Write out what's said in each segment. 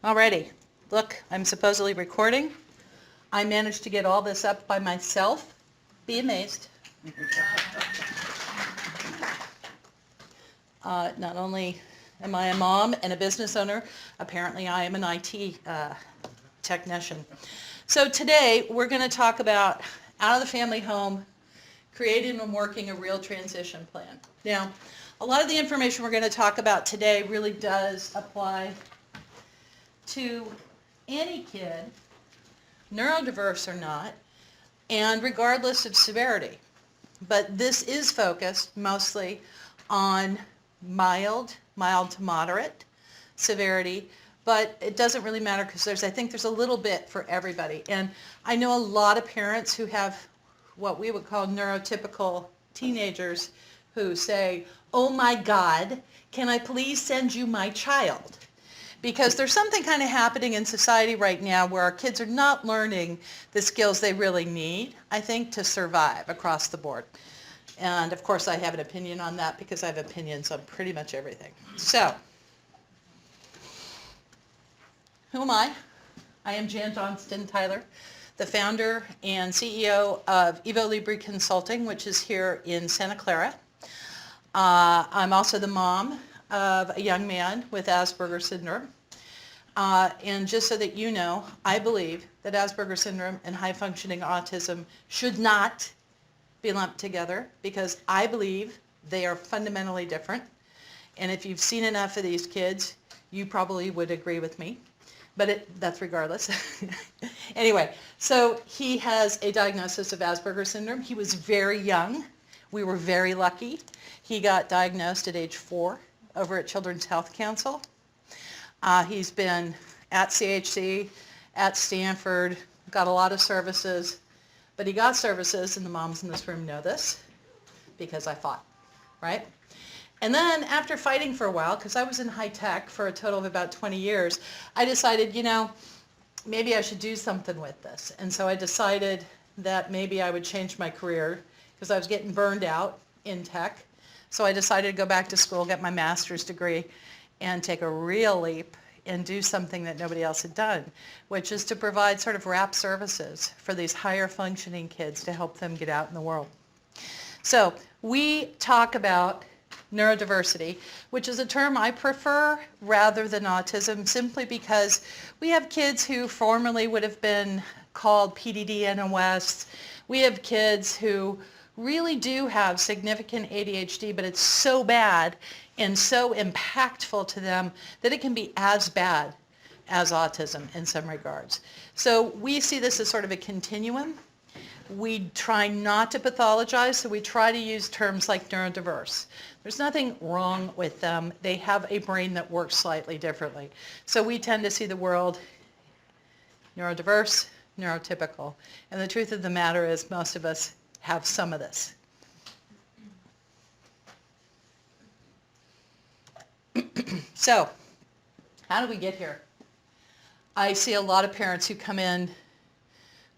Alrighty, look, I'm supposedly recording. I managed to get all this up by myself. Be amazed. Not only am I a mom and a business owner, apparently I am an IT technician. So today we're going to talk about out of the family home, creating and working a real transition plan. Now, a lot of the information we're going to talk about today really does apply to any kid, neurodiverse or not, and regardless of severity. But this is focused mostly on mild to moderate severity, but it doesn't really matter because I think there's a little bit for everybody. And I know a lot of parents who have what we would call neurotypical teenagers who say, oh my God, can I please send you my child? Because there's something kind of happening in society right now where our kids are not learning the skills they really need, I think, to survive across the board. And of course I have an opinion on that because I have opinions on pretty much everything. So, who am I? I am Jan Johnston-Tyler, the founder and CEO of EvoLibri Consulting, which is here in Santa Clara. I'm also the mom of a young man with Asperger's syndrome. And just so that you know, I believe that Asperger's syndrome and high-functioning autism should not be lumped together because I believe they are fundamentally different. And if you've seen enough of these kids, you probably would agree with me. But that's regardless. Anyway, so he has a diagnosis of Asperger's syndrome. He was very young. We were very lucky. He got diagnosed at age 4 over at Children's Health Council. He's been at CHC, at Stanford, got a lot of services, but he got services, and the moms in this room know this, because I fought, right? And then after fighting for a while, because I was in high tech for a total of about 20 years, I decided, maybe I should do something with this. And so I decided that maybe I would change my career because I was getting burned out in tech. So I decided to go back to school, get my master's degree, and take a real leap and do something that nobody else had done, which is to provide sort of wrap services for these higher functioning kids to help them get out in the world. So we talk about neurodiversity, which is a term I prefer rather than autism, simply because we have kids who formerly would have been called PDD-NOS. We have kids who really do have significant ADHD, but it's so bad and so impactful to them that it can be as bad as autism in some regards. So we see this as sort of a continuum. We try not to pathologize, so we try to use terms like neurodiverse. There's nothing wrong with them. They have a brain that works slightly differently. So we tend to see the world neurodiverse, neurotypical. And the truth of the matter is most of us have some of this. So, how do we get here? I see a lot of parents who come in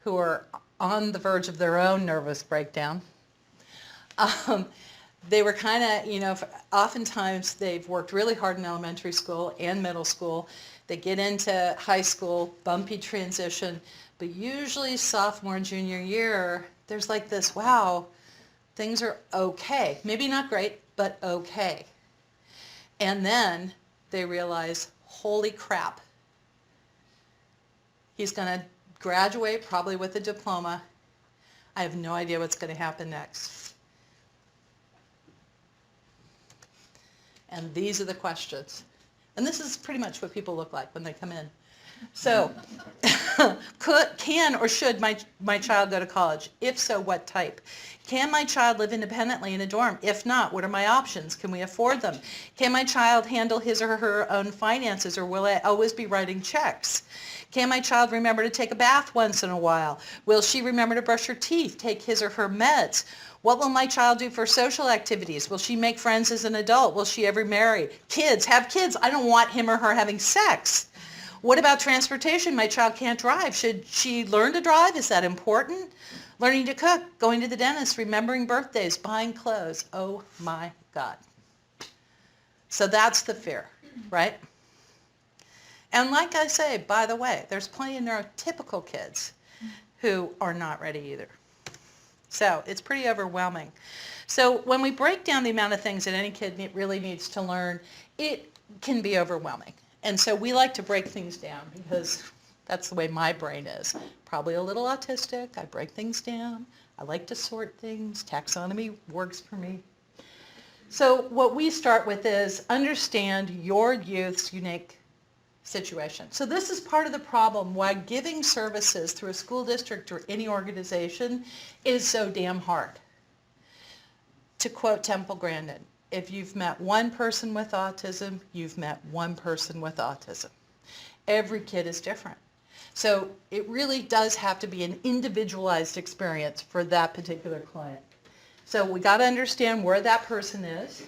who are on the verge of their own nervous breakdown. They were kind of, oftentimes they've worked really hard in elementary school and middle school. They get into high school, bumpy transition, but usually sophomore and junior year, there's like this, wow, things are okay. Maybe not great, but okay. And then they realize, holy crap, he's going to graduate probably with a diploma. I have no idea what's going to happen next. And these are the questions. And this is pretty much what people look like when they come in. So, can or should my child go to college? If so, what type? Can my child live independently in a dorm? If not, what are my options? Can we afford them? Can my child handle his or her own finances, or will I always be writing checks? Can my child remember to take a bath once in a while? Will she remember to brush her teeth, take his or her meds? What will my child do for social activities? Will she make friends as an adult? Will she ever marry? Kids, have kids. I don't want him or her having sex. What about transportation? My child can't drive. Should she learn to drive? Is that important? Learning to cook, going to the dentist, remembering birthdays, buying clothes. Oh my God. So that's the fear, right? And like I say, by the way, there's plenty of neurotypical kids who are not ready either. So it's pretty overwhelming. So when we break down the amount of things that any kid really needs to learn, it can be overwhelming. And so we like to break things down because that's the way my brain is. Probably a little autistic. I break things down. I like to sort things. Taxonomy works for me. So what we start with is understand your youth's unique situation. So this is part of the problem why giving services through a school district or any organization is so damn hard. To quote Temple Grandin, if you've met one person with autism, you've met one person with autism. Every kid is different. So it really does have to be an individualized experience for that particular client. So we got to understand where that person is.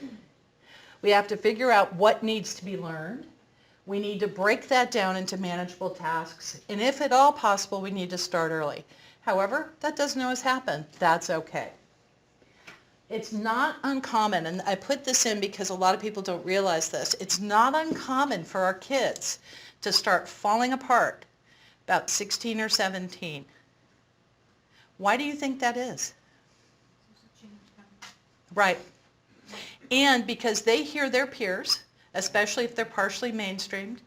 We have to figure out what needs to be learned. We need to break that down into manageable tasks. And if at all possible, we need to start early. However, that doesn't always happen. That's okay. It's not uncommon, and I put this in because a lot of people don't realize this. It's not uncommon for our kids to start falling apart about 16 or 17. Why do you think that is? Right. And because they hear their peers, especially if they're partially mainstreamed,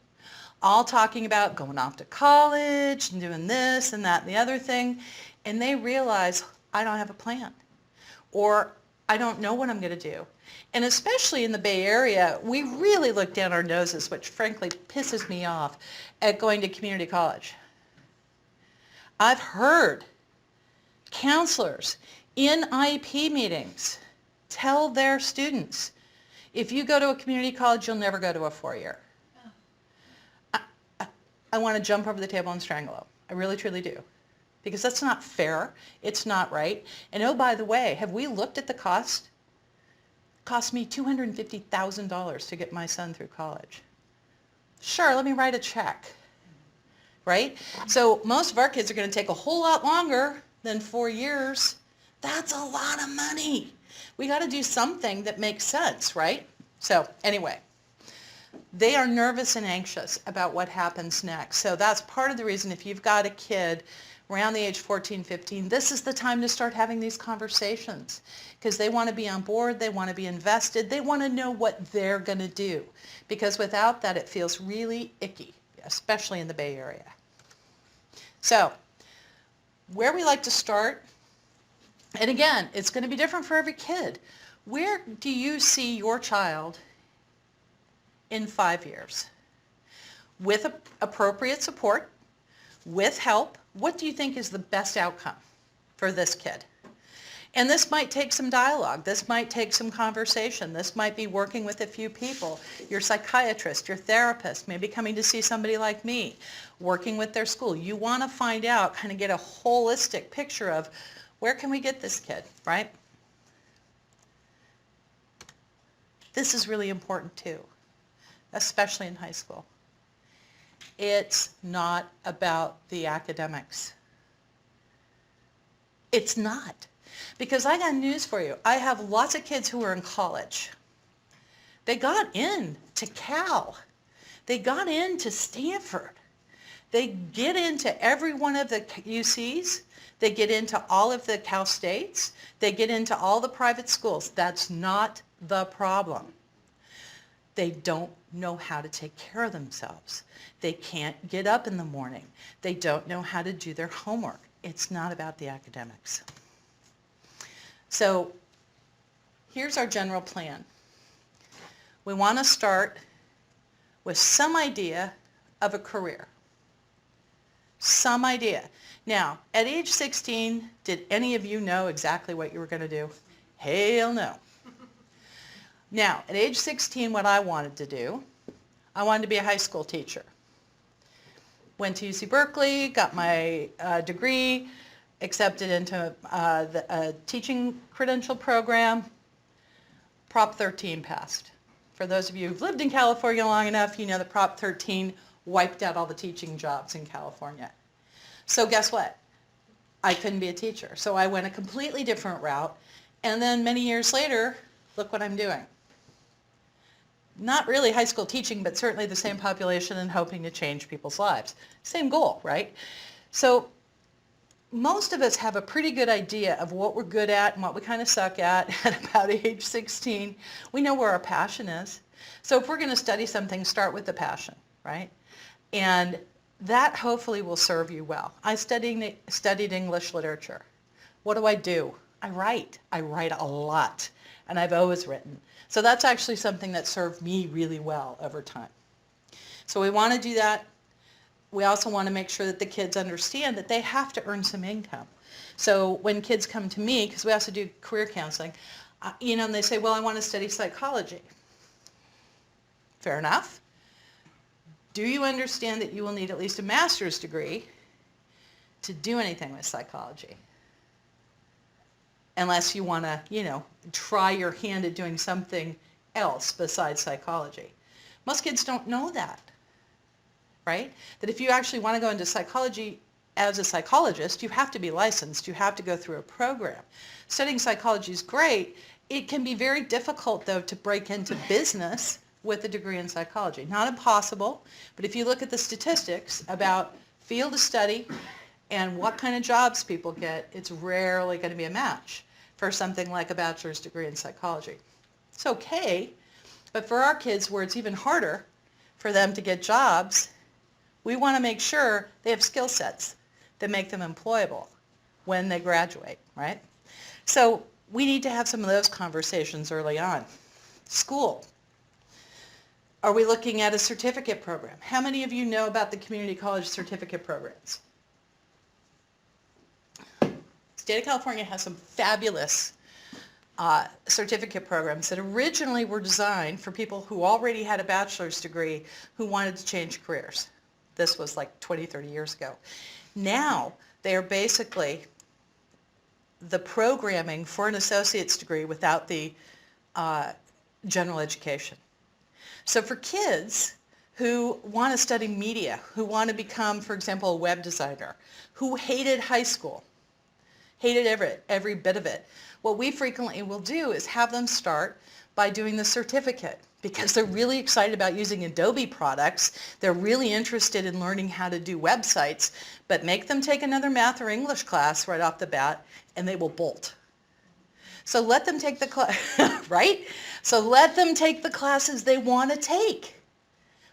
all talking about going off to college and doing this and that and the other thing, and they realize, I don't have a plan, or I don't know what I'm going to do. And especially in the Bay Area, we really look down our noses, which frankly pisses me off, at going to community college. I've heard counselors in IEP meetings tell their students, if you go to a community college, you'll never go to a four-year. I want to jump over the table and strangle them. I really, truly do. Because that's not fair. It's not right. And oh, by the way, have we looked at the cost? It cost me $250,000 to get my son through college. Sure, let me write a check. Right? So most of our kids are going to take a whole lot longer than 4 years. That's a lot of money. We got to do something that makes sense, right? So anyway, they are nervous and anxious about what happens next. So that's part of the reason if you've got a kid around the age 14, 15, this is the time to start having these conversations because they want to be on board, they want to be invested, they want to know what they're going to do because without that it feels really icky, especially in the Bay Area. So where we like to start, and again, it's going to be different for every kid. Where do you see your child in 5 years? With appropriate support, with help, what do you think is the best outcome for this kid? And this might take some dialogue. This might take some conversation. This might be working with a few people, your psychiatrist, your therapist, maybe coming to see somebody like me, working with their school. You want to find out, kind of get a holistic picture of where can we get this kid, right? This is really important too, especially in high school. It's not about the academics. It's not. Because I got news for you. I have lots of kids who are in college. They got in to Cal. They got into Stanford. They get into every one of the UCs. They get into all of the Cal States. They get into all the private schools. That's not the problem. They don't know how to take care of themselves. They can't get up in the morning. They don't know how to do their homework. It's not about the academics. So here's our general plan. We want to start with some idea of a career. Some idea. Now, at age 16, did any of you know exactly what you were going to do? Hell no. Now, at age 16, what I wanted to do, I wanted to be a high school teacher. Went to UC Berkeley, got my degree, accepted into the teaching credential program. Prop 13 passed. For those of you who've lived in California long enough, you know that Prop 13 wiped out all the teaching jobs in California. So guess what? I couldn't be a teacher. So I went a completely different route. And then many years later, look what I'm doing. not really high school teaching, but certainly the same population and hoping to change people's lives. Same goal, right? So most of us have a pretty good idea of what we're good at and what we kind of suck at about age 16. We know where our passion is. So if we're going to study something, start with the passion, right? And that hopefully will serve you well. I studied English literature. What do? I write. I write a lot, and I've always written. So that's actually something that served me really well over time. So we want to do that. We also want to make sure that the kids understand that they have to earn some income. So when kids come to me, because we also do career counseling, and they say, well, I want to study psychology. Fair enough. Do you understand that you will need at least a master's degree to do anything with psychology? Unless you want to, try your hand at doing something else besides psychology. Most kids don't know that, right? That if you actually want to go into psychology as a psychologist, you have to be licensed. You have to go through a program. Studying psychology is great. It can be very difficult, though, to break into business with a degree in psychology. Not impossible, but if you look at the statistics about field of study and what kind of jobs people get, it's rarely going to be a match for something like a bachelor's degree in psychology. It's okay, but for our kids where it's even harder for them to get jobs, we want to make sure they have skill sets that make them employable when they graduate, right? So we need to have some of those conversations early on. School. Are we looking at a certificate program? How many of you know about the community college certificate programs? State of California has some fabulous certificate programs that originally were designed for people who already had a bachelor's degree who wanted to change careers. This was like 20, 30 years ago. Now they are basically the programming for an associate's degree without the general education. So for kids who want to study media, who want to become, for example, a web designer, who hated high school, hated every bit of it, what we frequently will do is have them start by doing the certificate because they're really excited about using Adobe products. They're really interested in learning how to do websites, but make them take another math or English class right off the bat and they will bolt. So let them take the class, right? So let them take the classes they want to take.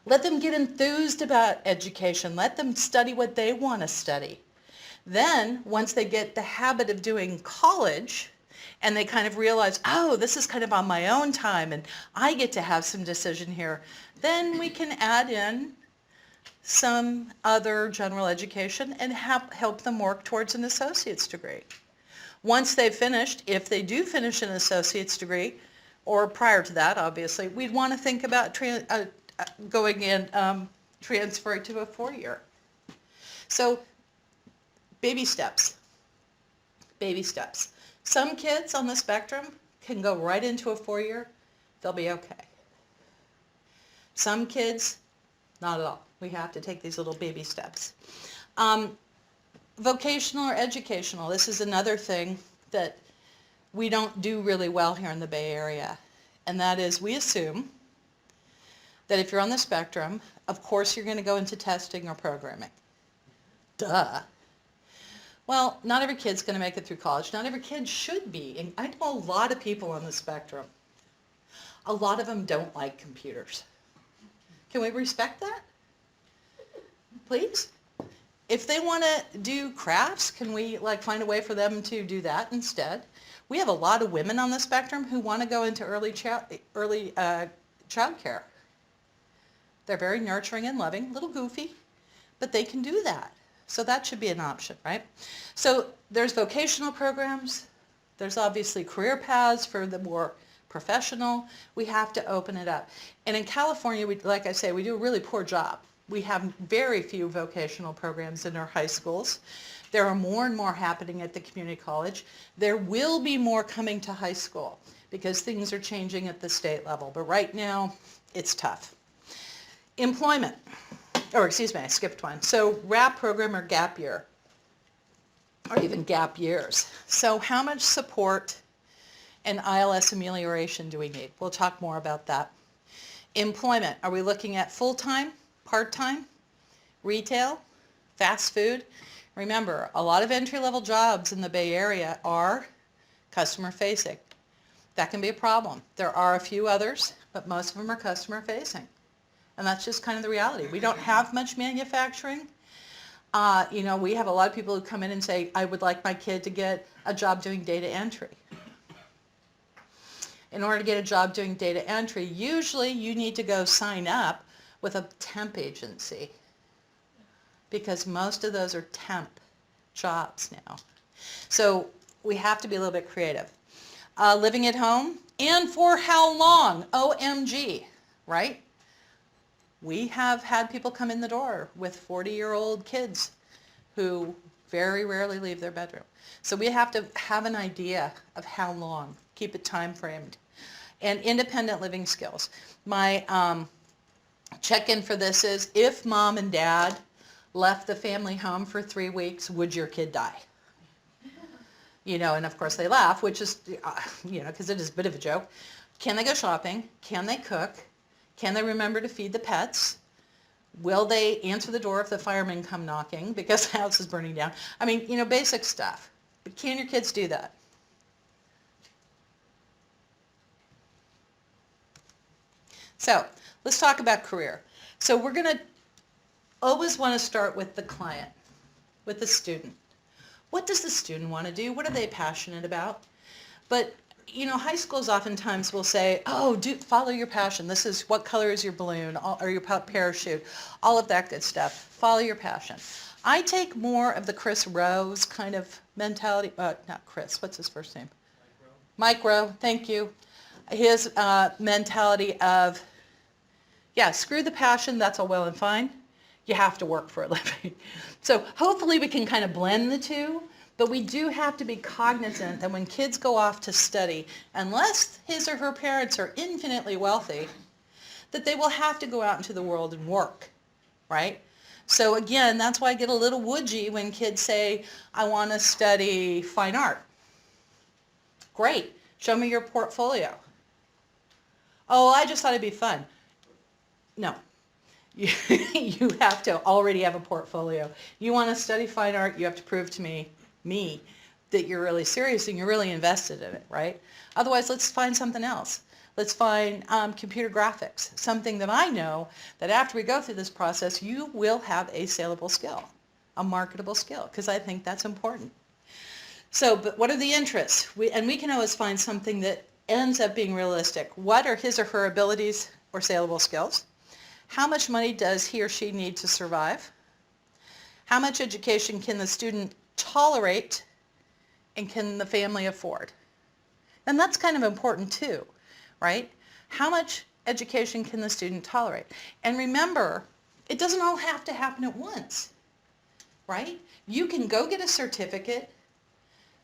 Let them get enthused about education. Let them study what they want to study. Then, once they get the habit of doing college, and they kind of realize, oh, this is kind of on my own time, and I get to have some decision here, then we can add in some other general education and help them work towards an associate's degree. Once they've finished, if they do finish an associate's degree, or prior to that, obviously, we'd want to think about going in, transferring to a 4-year. So, baby steps. Baby steps. Some kids on the spectrum can go right into a 4-year. They'll be okay. Some kids, not at all. We have to take these little baby steps. Vocational or educational, this is another thing that we don't do really well here in the Bay Area. And that is we assume that if you're on the spectrum, of course you're going to go into testing or programming. Duh. Well, not every kid's going to make it through college. Not every kid should be. And I know a lot of people on the spectrum. A lot of them don't like computers. Can we respect that? Please? If they want to do crafts, can we find a way for them to do that instead? We have a lot of women on the spectrum who want to go into early child care. They're very nurturing and loving, a little goofy, but they can do that. So that should be an option, right? So there's vocational programs. There's obviously career paths for the more professional. We have to open it up. And in California, like I say, we do a really poor job. We have very few vocational programs in our high schools. There are more and more happening at the community college. There will be more coming to high school because things are changing at the state level. But right now, it's tough. Employment. Or excuse me, I skipped one. So RAP program or gap year, or even gap years. So how much support and ILS amelioration do we need? We'll talk more about that. Employment, are we looking at full-time, part-time, retail, fast food? Remember, a lot of entry-level jobs in the Bay Area are customer-facing. That can be a problem. There are a few others, but most of them are customer-facing. And that's just kind of the reality. We don't have much manufacturing. We have a lot of people who come in and say, I would like my kid to get a job doing data entry. In order to get a job doing data entry, usually you need to go sign up with a temp agency because most of those are temp jobs now. So we have to be a little bit creative. Living at home, and for how long? OMG, right? We have had people come in the door with 40-year-old kids who very rarely leave their bedroom. So we have to have an idea of how long, keep it time framed. And independent living skills. My check-in for this is, if mom and dad left the family home for 3 weeks, would your kid die? And of course they laugh, which is, because it is a bit of a joke. Can they go shopping? Can they cook? Can they remember to feed the pets? Will they answer the door if the firemen come knocking because the house is burning down? I mean, basic stuff. But can your kids do that? So let's talk about career. So we're going to always want to start with the client, with the student. What does the student want to do? What are they passionate about? But, high schools oftentimes will say, follow your passion. This is, what color is your balloon or your parachute? All of that good stuff. Follow your passion. I take more of the Chris Rowe's kind of mentality. Not Chris, what's his first name? Mike Rowe, thank you. His mentality of, screw the passion, that's all well and fine. You have to work for a living. So hopefully we can kind of blend the two, but we do have to be cognizant that when kids go off to study, unless his or her parents are infinitely wealthy, that they will have to go out into the world and work, right? So again, that's why I get a little woodgy when kids say, I want to study fine art. Great, show me your portfolio. Oh, I just thought it'd be fun. No. You have to already have a portfolio. You want to study fine art, you have to prove to me, that you're really serious and you're really invested in it, right? Otherwise, let's find something else. Let's find computer graphics, something that I know that after we go through this process, you will have a saleable skill, a marketable skill, because I think that's important. So, but what are the interests? We can always find something that ends up being realistic. What are his or her abilities or saleable skills? How much money does he or she need to survive? How much education can the student tolerate and can the family afford? And that's kind of important too, right? How much education can the student tolerate? And remember, it doesn't all have to happen at once, right? You can go get a certificate,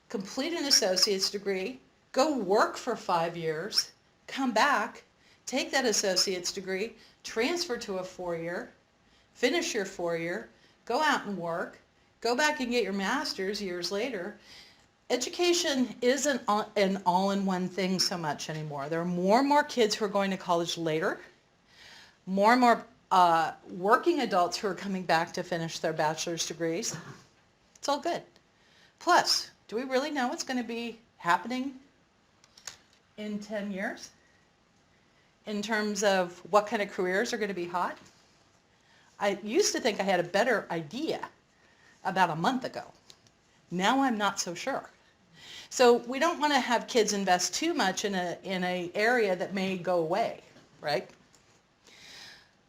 complete an associate's degree, go work for 5 years, come back, take that associate's degree, transfer to a 4-year, finish your 4-year, go out and work, go back and get your master's years later. Education isn't an all-in-one thing so much anymore. There are more and more kids who are going to college later, more and more working adults who are coming back to finish their bachelor's degrees. It's all good. Plus, do we really know what's going to be happening in 10 years? In terms of what kind of careers are going to be hot? I used to think I had a better idea about a month ago. Now I'm not so sure. So we don't want to have kids invest too much in an area that may go away, right?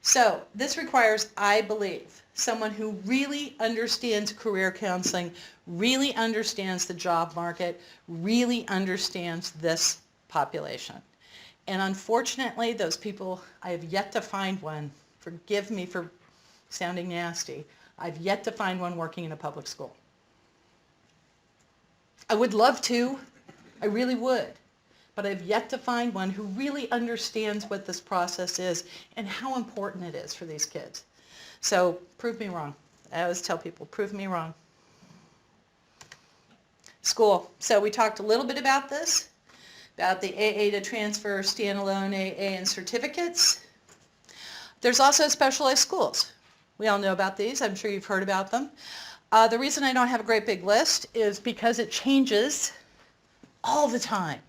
So this requires, I believe, someone who really understands career counseling, really understands the job market, really understands this population. And unfortunately, those people, I have yet to find one, forgive me for sounding nasty, I've yet to find one working in a public school. I would love to, I really would, but I've yet to find one who really understands what this process is and how important it is for these kids. So prove me wrong. I always tell people, prove me wrong. School. So we talked a little bit about this, about the AA to transfer, standalone AA and certificates. There's also specialized schools. We all know about these. I'm sure you've heard about them. The reason I don't have a great big list is because it changes all the time.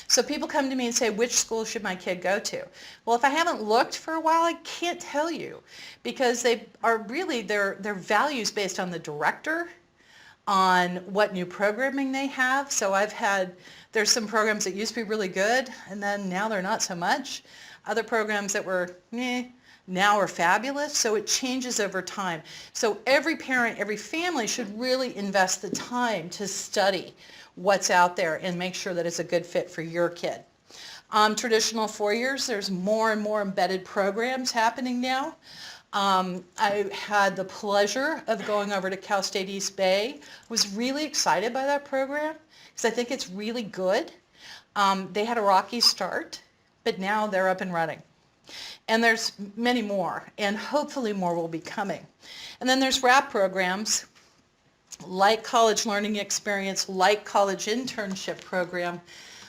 So people come to me and say, which school should my kid go to? Well, if I haven't looked for a while, I can't tell you, because they are really, their values based on the director, on what new programming they have. So there's some programs that used to be really good, and then now they're not so much. Other programs that were now are fabulous. So it changes over time. So every parent, every family should really invest the time to study what's out there and make sure that it's a good fit for your kid. Traditional 4 years, there's more and more embedded programs happening now. I had the pleasure of going over to Cal State East Bay. I was really excited by that program because I think it's really good. They had a rocky start, but now they're up and running. And there's many more, and hopefully more will be coming. And then there's RAP programs like College Learning Experience, like College Internship Program.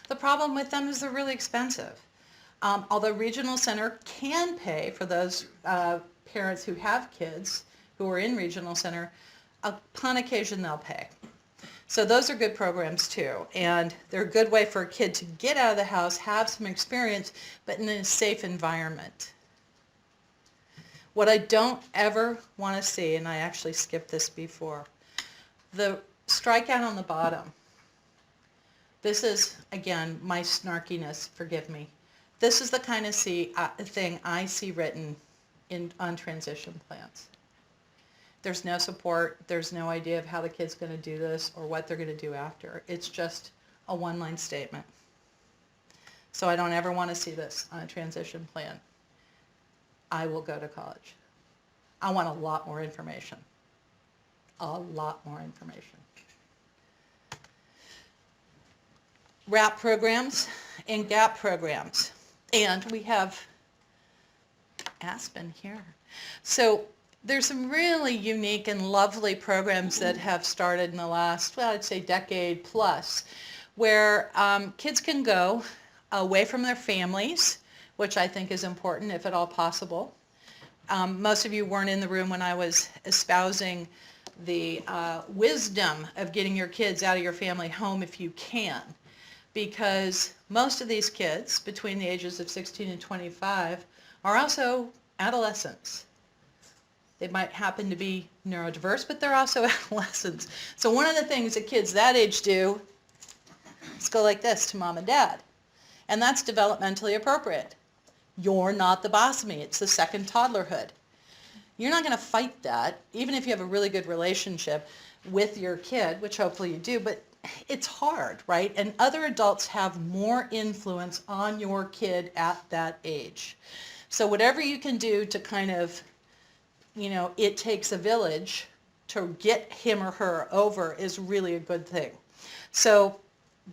The problem with them is they're really expensive. Although Regional Center can pay for those parents who have kids who are in Regional Center, upon occasion they'll pay. So those are good programs too, and they're a good way for a kid to get out of the house, have some experience, but in a safe environment. What I don't ever want to see, and I actually skipped this before, the strikeout on the bottom. This is, again, my snarkiness, forgive me. This is the kind of thing I see written on transition plans. There's no support, there's no idea of how the kid's going to do this or what they're going to do after. It's just a one-line statement. So I don't ever want to see this on a transition plan. I will go to college. I want a lot more information. A lot more information. RAP programs and GAP programs. And we have Aspen here. So there's some really unique and lovely programs that have started in the last, well, I'd say decade plus, where kids can go away from their families, which I think is important if at all possible. Most of you weren't in the room when I was espousing the wisdom of getting your kids out of your family home if you can, because most of these kids between the ages of 16 and 25 are also adolescents. They might happen to be neurodiverse, but they're also adolescents. So one of the things that kids that age do is go like this to mom and dad, and that's developmentally appropriate. You're not the boss of me. It's the second toddlerhood. You're not going to fight that, even if you have a really good relationship with your kid, which hopefully you do, but it's hard, right? And other adults have more influence on your kid at that age. So whatever you can do to kind of, it takes a village to get him or her over is really a good thing. So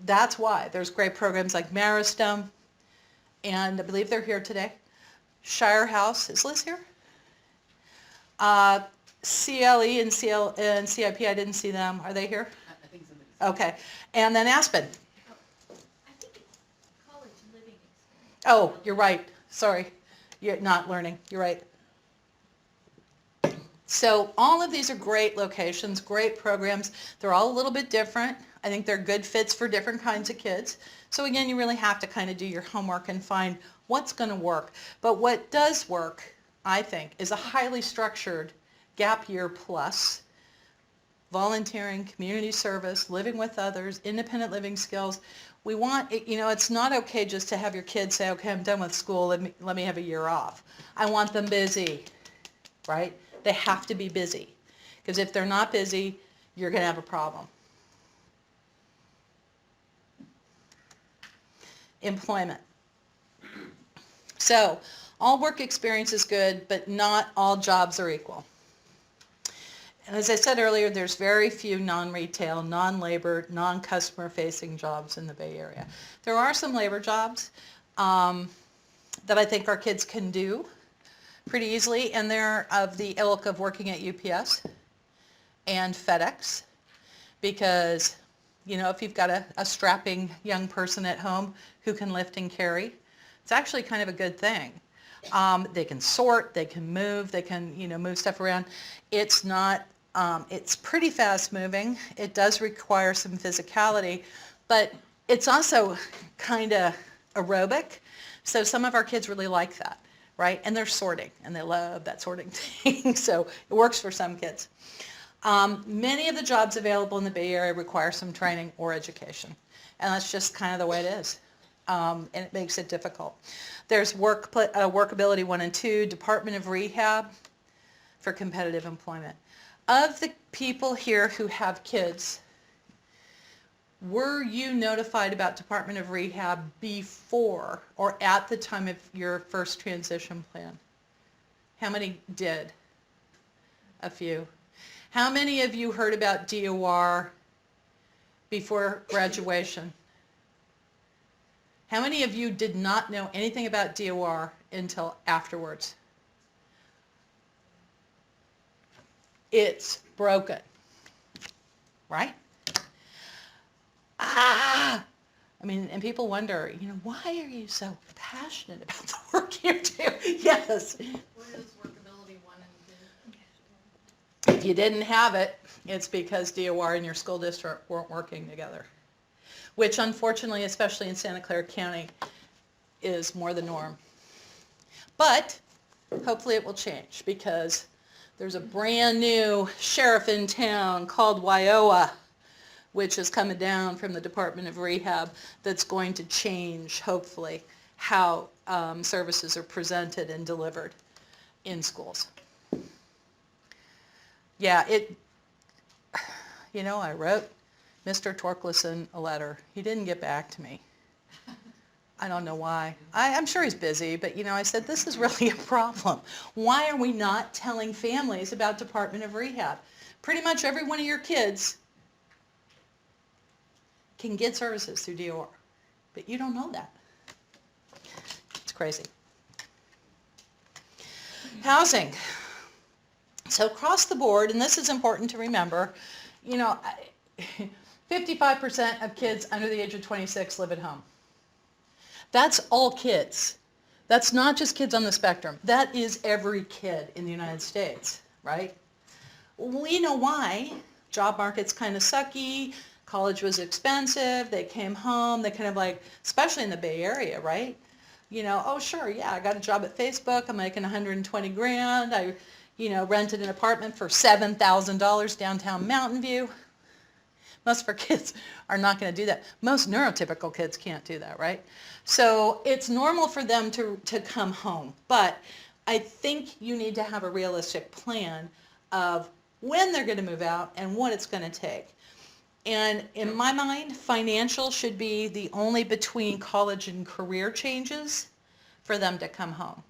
that's why there's great programs like Maristone, and I believe they're here today. Shire House, is Liz here? CLE and CIP, I didn't see them. Are they here? I think somebody's. Okay. And then Aspen. I think it's college living experience. Oh, you're right. Sorry. You're not learning. You're right. So all of these are great locations, great programs. They're all a little bit different. I think they're good fits for different kinds of kids. So again, you really have to kind of do your homework and find what's going to work. But what does work, I think, is a highly structured gap year plus, volunteering, community service, living with others, independent living skills. We want, it's not okay just to have your kids say, okay, I'm done with school, let me have a year off. I want them busy, right? They have to be busy, because if they're not busy, you're going to have a problem. Employment. So all work experience is good, but not all jobs are equal. And as I said earlier, there's very few non-retail, non-labor, non-customer facing jobs in the Bay Area. There are some labor jobs that I think our kids can do pretty easily, and they're of the ilk of working at UPS and FedEx, because if you've got a strapping young person at home who can lift and carry, it's actually kind of a good thing. They can sort, they can move, they can, move stuff around. It's not, it's pretty fast moving. It does require some physicality, but it's also kind of aerobic. So some of our kids really like that, right? And they're sorting, and they love that sorting thing. So it works for some kids. Many of the jobs available in the Bay Area require some training or education, and that's just kind of the way it is, and it makes it difficult. There's Workability 1 and 2, Department of Rehab for competitive employment. Of the people here who have kids, were you notified about Department of Rehab before or at the time of your first transition plan? How many did? A few. How many of you heard about DOR before graduation? How many of you did not know anything about DOR until afterwards? It's broken, right? And people wonder, why are you so passionate about the work you do? Yes. What is Workability 1 and 2? If you didn't have it, it's because DOR and your school district weren't working together, which unfortunately, especially in Santa Clara County, is more the norm. But hopefully it will change, because there's a brand new sheriff in town called Wyoa, which is coming down from the Department of Rehab, that's going to change, hopefully, how services are presented and delivered in schools. Yeah, I wrote Mr. Torkelson a letter. He didn't get back to me. I don't know why. I'm sure he's busy, but I said, this is really a problem. Why are we not telling families about Department of Rehab? Pretty much every one of your kids can get services through DOR, but you don't know that. It's crazy. Housing. So across the board, and this is important to remember, 55% of kids under the age of 26 live at home. That's all kids. That's not just kids on the spectrum. That is every kid in the United States, right? We know why. Job market's kind of sucky. College was expensive. They came home. They kind of especially in the Bay Area, right? Oh, sure, yeah, I got a job at Facebook. I'm making 120 grand. I, rented an apartment for $7,000 downtown Mountain View. Most of our kids are not going to do that. Most neurotypical kids can't do that, right? So it's normal for them to come home. But I think you need to have a realistic plan of when they're going to move out and what it's going to take. And in my mind, financial should be the only between college and career changes for them to come home.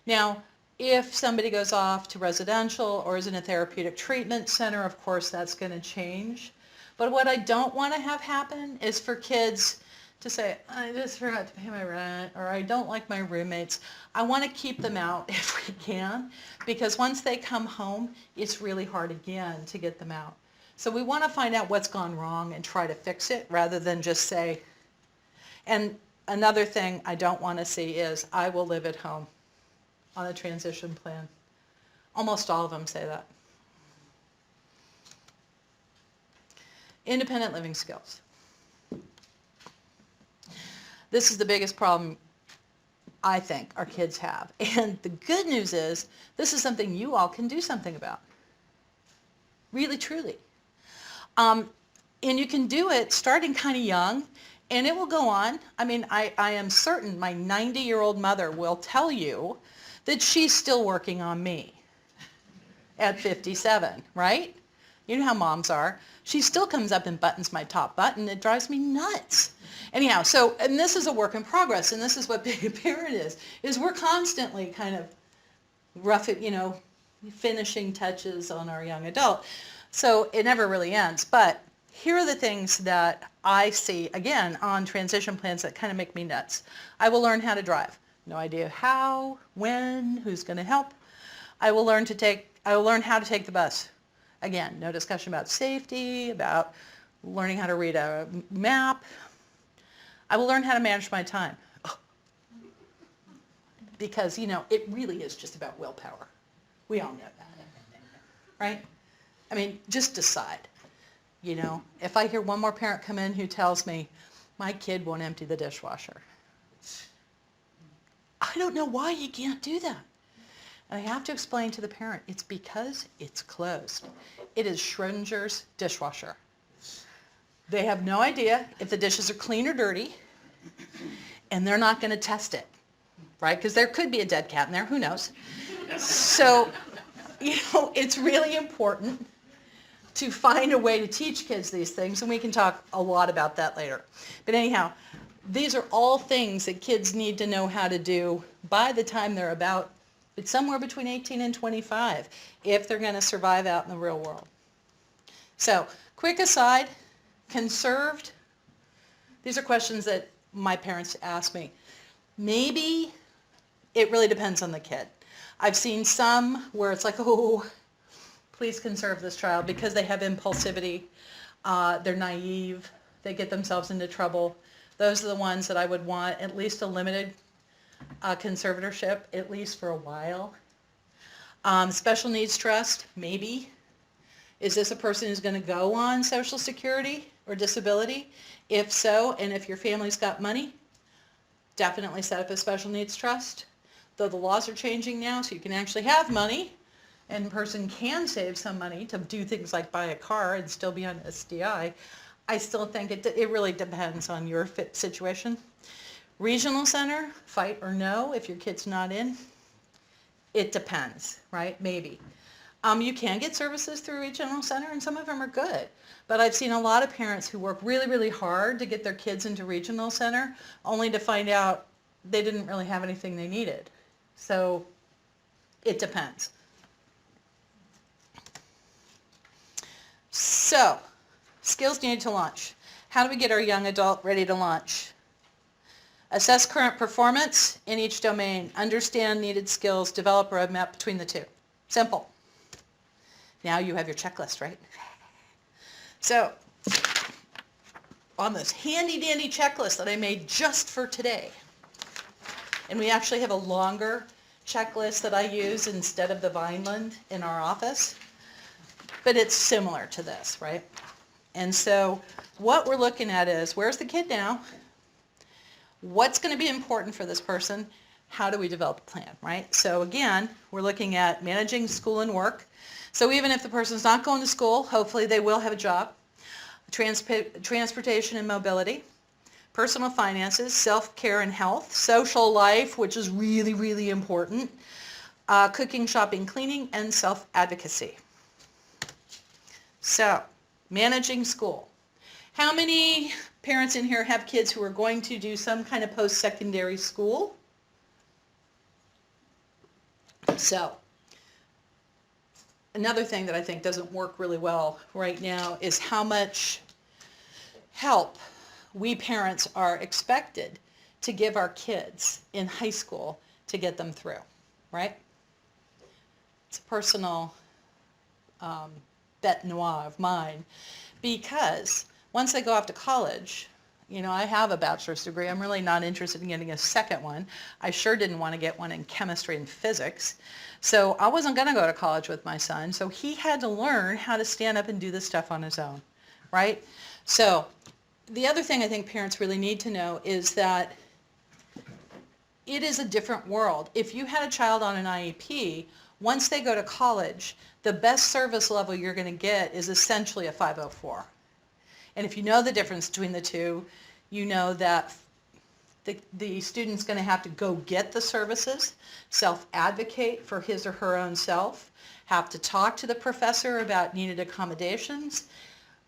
Now, if somebody goes off to residential or is in a therapeutic treatment center, of course, that's going to change. But what I don't want to have happen is for kids to say, I just forgot to pay my rent, or I don't like my roommates. I want to keep them out if we can, because once they come home, it's really hard again to get them out. So we want to find out what's gone wrong and try to fix it rather than just say, and another thing I don't want to see is, I will live at home on a transition plan. Almost all of them say that. Independent living skills. This is the biggest problem I think our kids have. And the good news is, this is something you all can do something about. Really, truly. And you can do it starting kind of young, and it will go on. I am certain my 90-year-old mother will tell you that she's still working on me at 57, right? You know how moms are. She still comes up and buttons my top button. It drives me nuts. Anyhow, and this is a work in progress, and this is what being a parent is we're constantly kind of finishing touches on our young adult. So it never really ends. But here are the things that I see, again, on transition plans that kind of make me nuts. I will learn how to drive. No idea how, when, who's going to help. I will learn how to take the bus. Again, no discussion about safety, about learning how to read a map. I will learn how to manage my time. because, it really is just about willpower. We all know that, right? I mean, just decide. If I hear one more parent come in who tells me, my kid won't empty the dishwasher, I don't know why you can't do that. And I have to explain to the parent, it's because it's closed. It is Schrodinger's dishwasher. They have no idea if the dishes are clean or dirty, and they're not going to test it, right? Because there could be a dead cat in there, who knows? So, it's really important to find a way to teach kids these things, and we can talk a lot about that later. But anyhow, these are all things that kids need to know how to do by the time they're it's somewhere between 18 and 25 if they're going to survive out in the real world. So, quick aside, conserved, these are questions that my parents ask me. Maybe it really depends on the kid. I've seen some where it's like, oh, please conserve this child because they have impulsivity, they're naive, they get themselves into trouble. Those are the ones that I would want at least a limited conservatorship, at least for a while. Special needs trust, maybe. Is this a person who's going to go on Social Security or disability? If so, and if your family's got money, definitely set up a special needs trust. Though the laws are changing now, so you can actually have money, and a person can save some money to do things like buy a car and still be on SDI. I still think it really depends on your situation. Regional center, fight or no, if your kid's not in, it depends, right? Maybe. You can get services through regional center, and some of them are good. But I've seen a lot of parents who work really, really hard to get their kids into regional center, only to find out they didn't really have anything they needed. So it depends. So, skills needed to launch. How do we get our young adult ready to launch? Assess current performance in each domain. Understand needed skills. Develop a roadmap between the two. Simple. Now you have your checklist, right? So, on this handy dandy checklist that I made just for today, and we actually have a longer checklist that I use instead of the Vineland in our office, but it's similar to this, right? And so what we're looking at is, where's the kid now? What's going to be important for this person? How do we develop a plan, right? So again, we're looking at managing school and work. So even if the person's not going to school, hopefully they will have a job. Transportation and mobility. Personal finances, self-care and health. Social life, which is really, really important. Cooking, shopping, cleaning, and self-advocacy. So, managing school. How many parents in here have kids who are going to do some kind of post-secondary school? So, another thing that I think doesn't work really well right now is how much help we parents are expected to give our kids in high school to get them through, right? It's a personal bête noire of mine, because once they go off to college, I have a bachelor's degree. I'm really not interested in getting a second one. I sure didn't want to get one in chemistry and physics. So I wasn't going to go to college with my son. So he had to learn how to stand up and do this stuff on his own, right? So the other thing I think parents really need to know is that it is a different world. If you had a child on an IEP, once they go to college, the best service level you're going to get is essentially a 504. And if you know the difference between the two, you know that the student's going to have to go get the services, self-advocate for his or her own self, have to talk to the professor about needed accommodations,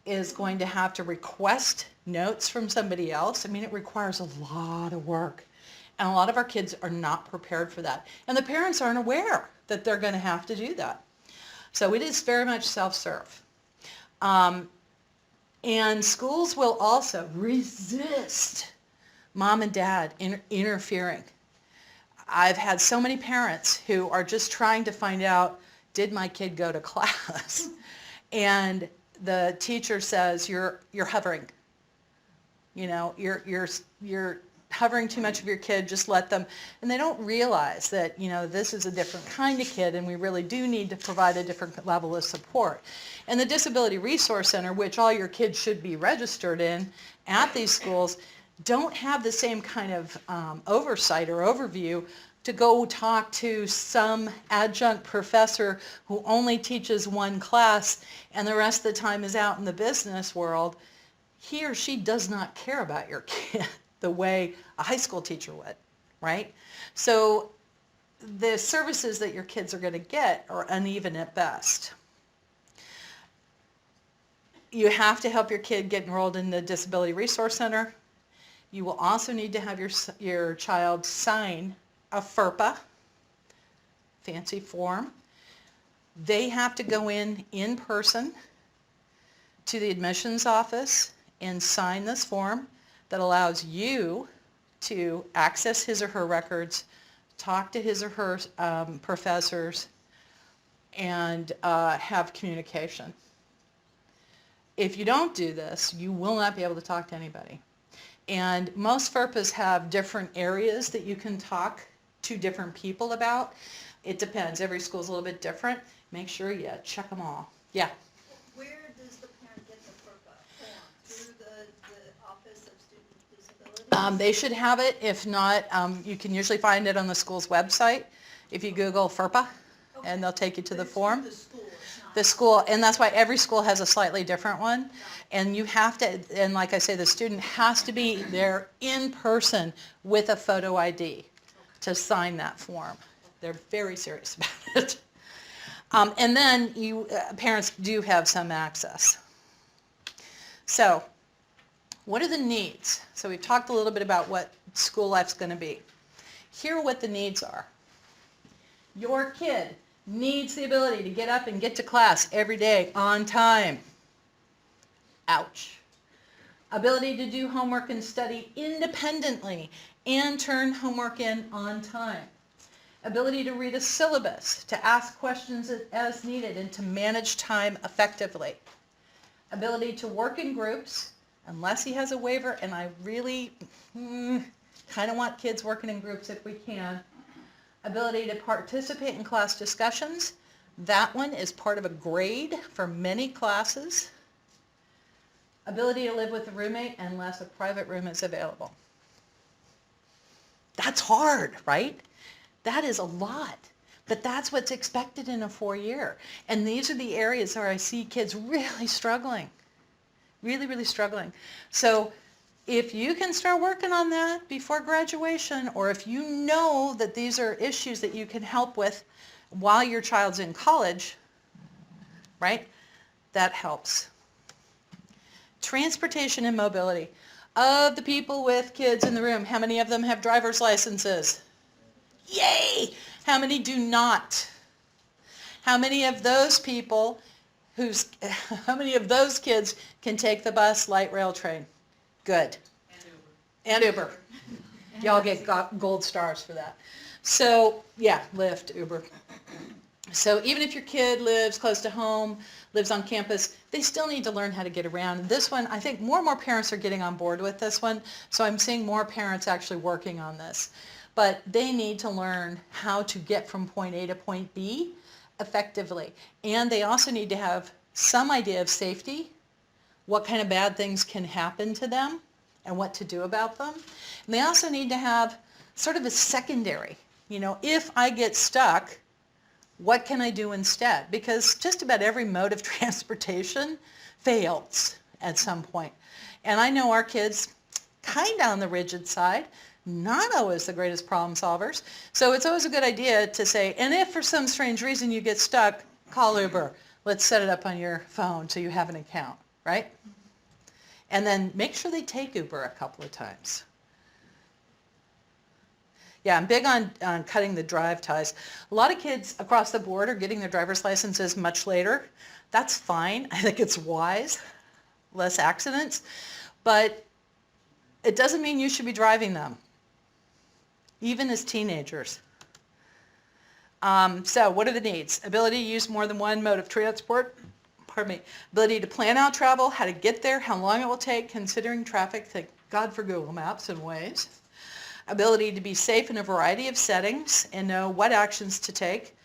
is going to have to request notes from somebody else. I mean, it requires a lot of work. And a lot of our kids are not prepared for that. And the parents aren't aware that they're going to have to do that. So it is very much self-serve. And schools will also resist mom and dad interfering. I've had so many parents who are just trying to find out, did my kid go to class? And the teacher says, you're hovering. You're hovering too much of your kid, just let them, and they don't realize that, this is a different kind of kid and we really do need to provide a different level of support. And the Disability Resource Center, which all your kids should be registered in at these schools, don't have the same kind of oversight or overview to go talk to some adjunct professor who only teaches one class and the rest of the time is out in the business world. He or she does not care about your kid the way a high school teacher would, right? So the services that your kids are going to get are uneven at best. You have to help your kid get enrolled in the Disability Resource Center. You will also need to have your child sign a FERPA, fancy form. They have to go in person to the admissions office and sign this form that allows you to access his or her records, talk to his or her professors, and have communication. If you don't do this, you will not be able to talk to anybody. And most FERPAs have different areas that you can talk to different people about. It depends. Every school is a little bit different. Make sure you check them all. Yeah? Where does the parent get the FERPA form? Through the Office of Student Disabilities? They should have it. If not, you can usually find it on the school's website. If you Google FERPA, and they'll take you to the form. The school, and that's why every school has a slightly different one. And you have to, and like I say, the student has to be there in person with a photo ID to sign that form. They're very serious about it. And then parents do have some access. So what are the needs? So we've talked a little bit about what school life's going to be. Here are what the needs are. Your kid needs the ability to get up and get to class every day on time. Ouch. Ability to do homework and study independently and turn homework in on time. Ability to read a syllabus, to ask questions as needed, and to manage time effectively. Ability to work in groups, unless he has a waiver, and I really kind of want kids working in groups if we can. Ability to participate in class discussions. That one is part of a grade for many classes. Ability to live with a roommate unless a private room is available. That's hard, right? That is a lot, but that's what's expected in a 4-year. And these are the areas where I see kids really struggling, really struggling. So if you can start working on that before graduation, or if you know that these are issues that you can help with while your child's in college, right, that helps. Transportation and mobility. Of the people with kids in the room, how many of them have driver's licenses? Yay! How many do not? How many of those people how many of those kids can take the bus, light rail, train? Good. And Uber. Y'all get gold stars for that. So, yeah, Lyft, Uber. So even if your kid lives close to home, lives on campus, they still need to learn how to get around. This one, I think more and more parents are getting on board with this one, so I'm seeing more parents actually working on this. But they need to learn how to get from point A to point B effectively. And they also need to have some idea of safety, what kind of bad things can happen to them, and what to do about them. And they also need to have sort of a secondary, if I get stuck, what can I do instead? Because just about every mode of transportation fails at some point. And I know our kids, kind of on the rigid side, not always the greatest problem solvers. So it's always a good idea to say, and if for some strange reason you get stuck, call Uber. Let's set it up on your phone so you have an account, right? And then make sure they take Uber a couple of times. Yeah, I'm big on cutting the drive ties. A lot of kids across the board are getting their driver's licenses much later. That's fine. I think it's wise. Less accidents. But it doesn't mean you should be driving them, even as teenagers. So what are the needs? Ability to use more than one mode of transport. Ability to plan out travel, how to get there, how long it will take, considering traffic. Thank God for Google Maps and Waze. ability to be safe in a variety of settings and know what actions to take,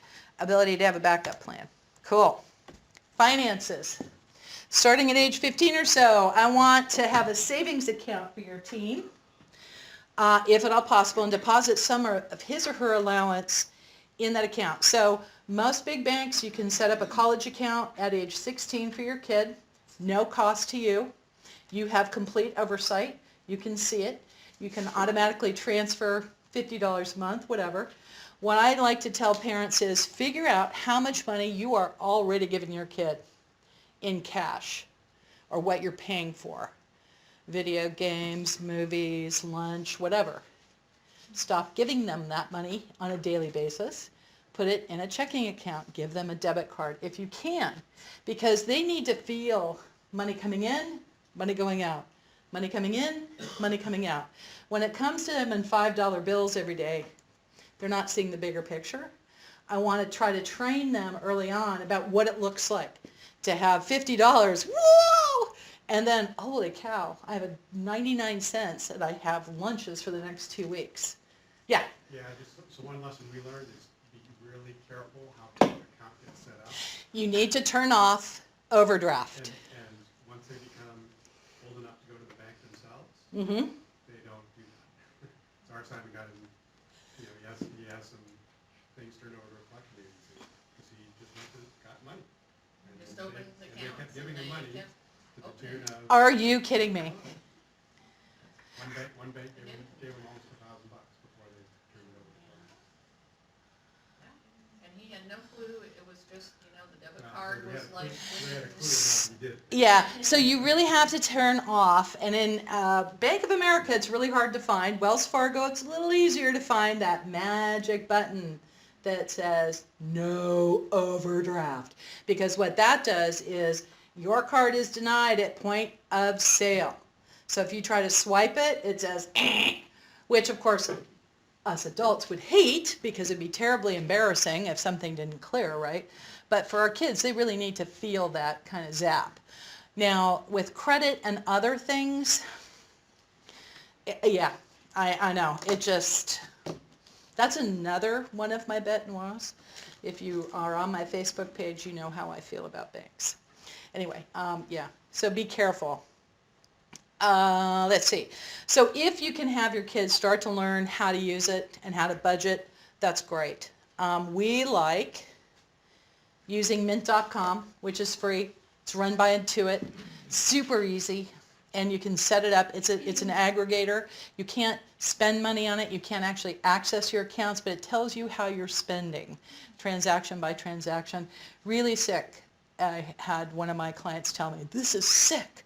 ability to have a backup plan. Cool. Finances. Starting at age 15 or so, I want to have a savings account for your teen, if at all possible, and deposit some of his or her allowance in that account. So most big banks, you can set up a college account at age 16 for your kid, no cost to you. You have complete oversight. You can see it. You can automatically transfer $50 a month, whatever. What I'd like to tell parents is figure out how much money you are already giving your kid in cash or what you're paying for. Video games, movies, lunch, whatever. Stop giving them that money on a daily basis. Put it in a checking account. Give them a debit card if you can, because they need to feel money coming in, money going out. Money coming in, money coming out. When it comes to them in $5 bills every day, they're not seeing the bigger picture. I want to try to train them early on about what it looks like to have $50, whoa! And then, holy cow, I have a 99 cents and I have lunches for the next 2 weeks. Yeah. Yeah, so one lesson we learned is be really careful how the account gets set up. You need to turn off overdraft. And once they become old enough to go to the bank themselves, Mm-hmm. they don't do that. So our son got him, he has some things turned over to a collection agency because he just went to, got money. And Just they- opened and accounts. they kept giving him money kept to the opening. tune of, Are you kidding me? one bank gave him almost $1,000 before they turned it over to him. And he had no clue, it was just, the debit Well, card we was had a like. clue- we had a clue enough, he did it. Yeah, so you really have to turn off, and in Bank of America, it's really hard to find. Wells Fargo, it's a little easier to find that magic button that says no overdraft, because what that does is your card is denied at point of sale. So if you try to swipe it, it says, which of course us adults would hate because it'd be terribly embarrassing if something didn't clear, right? But for our kids, they really need to feel that kind of zap. Now, with credit and other things, yeah, I know. It just, that's another one of my bête noirs. If you are on my Facebook page, you know how I feel about banks. Anyway, yeah, so be careful. Let's see. So if you can have your kids start to learn how to use it and how to budget, that's great. We like using mint.com, which is free. It's run by Intuit. Super easy. And you can set it up. It's an aggregator. You can't spend money on it. You can't actually access your accounts, but it tells you how you're spending, transaction by transaction. Really sick. I had one of my clients tell me, this is sick,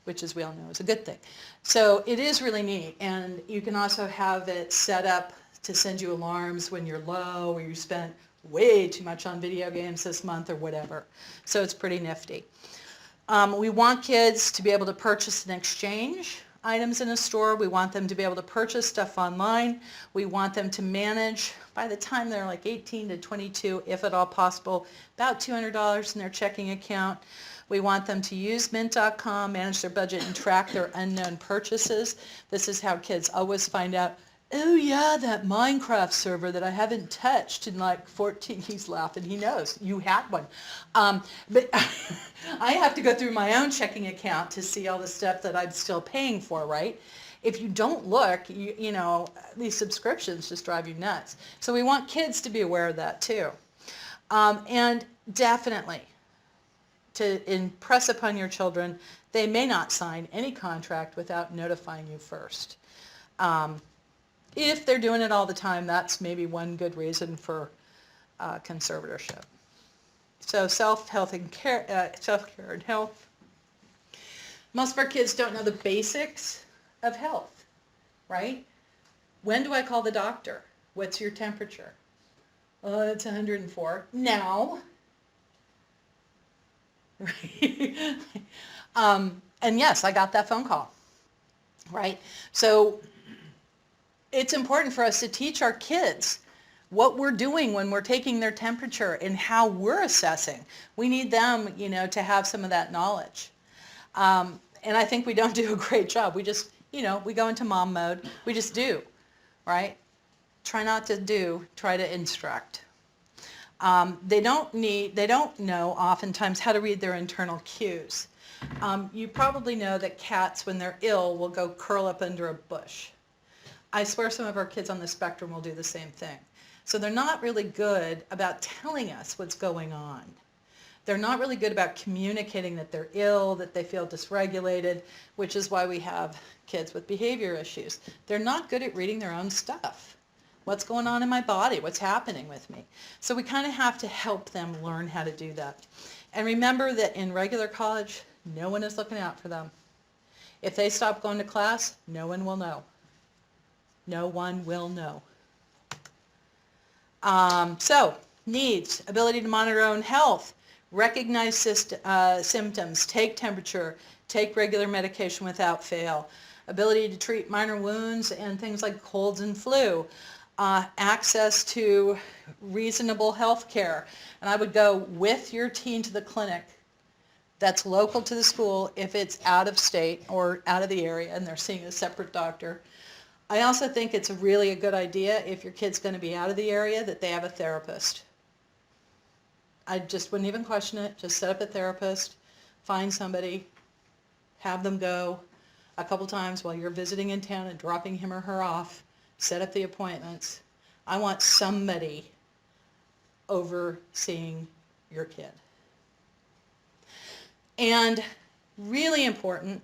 which, as we all know, is a good thing. So it is really neat. And you can also have it set up to send you alarms when you're low or you spent way too much on video games this month or whatever. So it's pretty nifty. We want kids to be able to purchase and exchange items in a store. We want them to be able to purchase stuff online. We want them to manage, by the time they're like 18 to 22, if at all possible, about $200 in their checking account. We want them to use mint.com, manage their budget, and track their unknown purchases. This is how kids always find out, oh yeah, that Minecraft server that I haven't touched in like 14, he's laughing, he knows, you had one. But I have to go through my own checking account to see all the stuff that I'm still paying for, right? If you don't look, you know, these subscriptions just drive you nuts. So we want kids to be aware of that too. And definitely to impress upon your children, they may not sign any contract without notifying you first. If they're doing it all the time, that's maybe one good reason for conservatorship. So self-care and health. Most of our kids don't know the basics of health, right? When do I call the doctor? What's your temperature? Oh, it's 104. Now. Right? And yes, I got that phone call, right? So it's important for us to teach our kids what we're doing when we're taking their temperature and how we're assessing. We need them, you know, to have some of that knowledge. And I think we don't do a great job. We just we go into mom mode. We just do, right? Try not to do, try to instruct. They don't know oftentimes how to read their internal cues. You probably know that cats, when they're ill, will go curl up under a bush. I swear some of our kids on the spectrum will do the same thing. So they're not really good about telling us what's going on. They're not really good about communicating that they're ill, that they feel dysregulated, which is why we have kids with behavior issues. They're not good at reading their own stuff. What's going on in my body? What's happening with me? So we kind of have to help them learn how to do that. And remember that in regular college, no one is looking out for them. If they stop going to class, no one will know. No one will know. So, needs, ability to monitor own health, recognize symptoms, take temperature, take regular medication without fail, ability to treat minor wounds and things like colds and flu, access to reasonable health care. And I would go with your teen to the clinic that's local to the school if it's out of state or out of the area and they're seeing a separate doctor. I also think it's really a good idea if your kid's going to be out of the area that they have a therapist. I just wouldn't even question it. Just set up a therapist, find somebody, have them go a couple times while you're visiting in town and dropping him or her off, set up the appointments. I want somebody overseeing your kid. And really important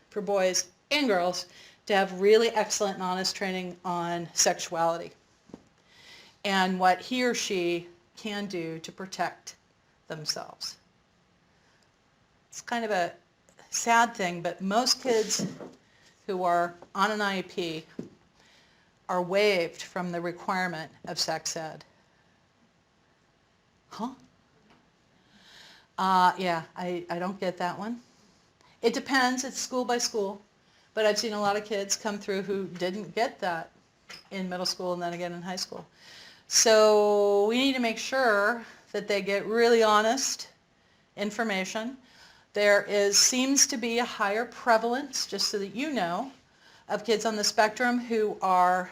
for boys and girls to have really excellent and honest training on sexuality and what he or she can do to protect themselves. It's kind of a sad thing, but most kids who are on an IEP are waived from the requirement of sex ed. Huh? Yeah, I don't get that one. It depends. It's school by school. But I've seen a lot of kids come through who didn't get that in middle school and then again in high school. So we need to make sure that they get really honest information. There seems to be a higher prevalence, just so that you know, of kids on the spectrum who are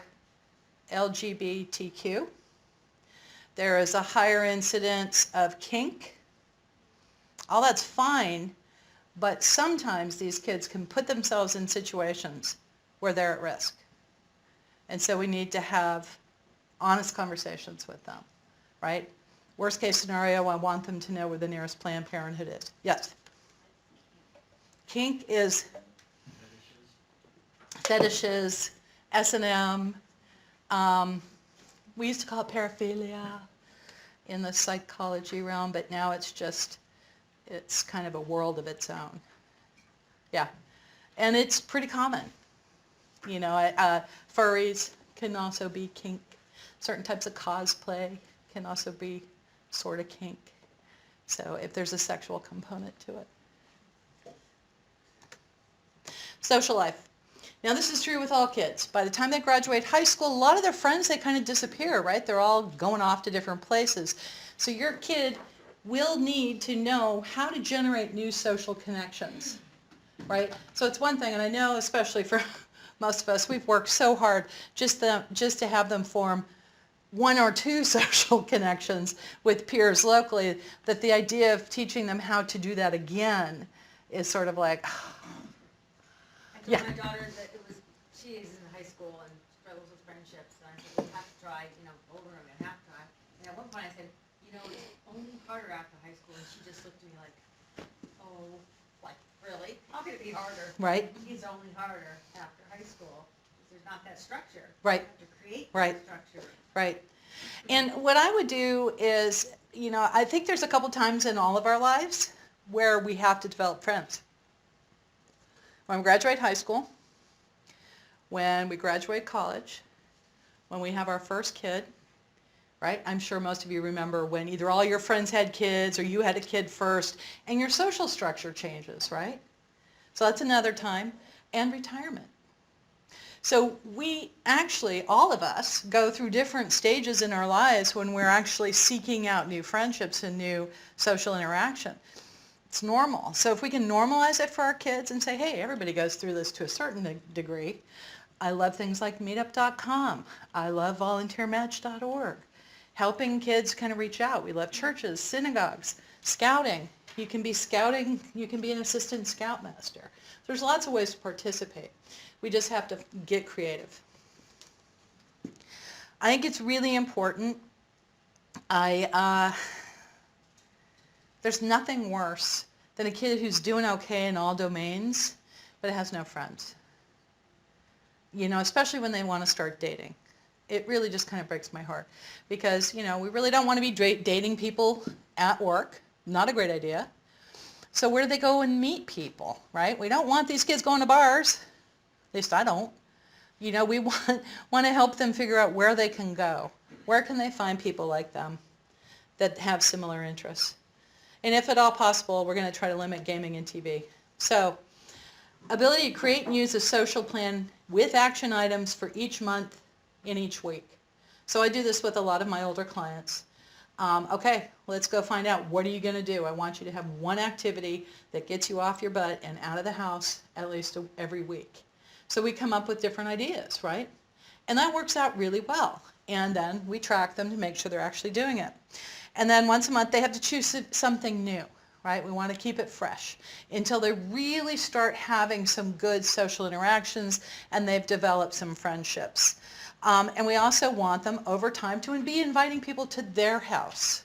LGBTQ. There is a higher incidence of kink. All that's fine, but sometimes these kids can put themselves in situations where they're at risk. And so we need to have honest conversations with them, right? Worst case scenario, I want them to know where the nearest Planned Parenthood is. Yes? Kink is fetishes, S&M. We used to call it paraphilia in the psychology realm, but now it's kind of a world of its own. Yeah. And it's pretty common. Furries can also be kink. Certain types of cosplay can also be sort of kink. So if there's a sexual component to it. Social life. Now this is true with all kids. By the time they graduate high school, a lot of their friends, they kind of disappear, right? They're all going off to different places. So your kid will need to know how to generate new social connections, right? So it's one thing, and I know especially for most of us, we've worked so hard just to have them form one or two social connections with peers locally, that the idea of teaching them how to do that again is sort of like, I yeah. told my daughter that she is in high school and struggles with friendships, and I said, we have to try, older women have to try. And at one point I said, it's only harder after high school, and she just looked at me like, oh, like, really? How could it be harder? Right. It's only harder after high school, because there's not that structure. Right. You have to create Right. that structure. Right. And what I would do is, I think there's a couple times in all of our lives where we have to develop friends. When we graduate high school, when we graduate college, when we have our first kid, right? I'm sure most of you remember when either all your friends had kids or you had a kid first, and your social structure changes, right? So that's another time. And retirement. So we actually, all of us, go through different stages in our lives when we're actually seeking out new friendships and new social interaction. It's normal. So if we can normalize it for our kids and say, hey, everybody goes through this to a certain degree. I love things like meetup.com. I love volunteermatch.org. Helping kids kind of reach out. We love churches, synagogues, scouting. You can be scouting, you can be an assistant scoutmaster. There's lots of ways to participate. We just have to get creative. I think it's really important. There's nothing worse than a kid who's doing okay in all domains, but has no friends. You know, especially when they want to start dating. It really just kind of breaks my heart because, you know, we really don't want to be dating people at work. Not a great idea. So where do they go and meet people, right? We don't want these kids going to bars. At least I don't. You know, we want to help them figure out where they can go. Where can they find people like them that have similar interests? And if at all possible, we're going to try to limit gaming and TV. So, ability to create and use a social plan with action items for each month in each week. So I do this with a lot of my older clients. Okay, let's go find out, what are you going to do? I want you to have one activity that gets you off your butt and out of the house at least every week. So we come up with different ideas, right? And that works out really well. And then we track them to make sure they're actually doing it. And then once a month they have to choose something new, right? We want to keep it fresh until they really start having some good social interactions and they've developed some friendships. And we also want them over time to be inviting people to their house.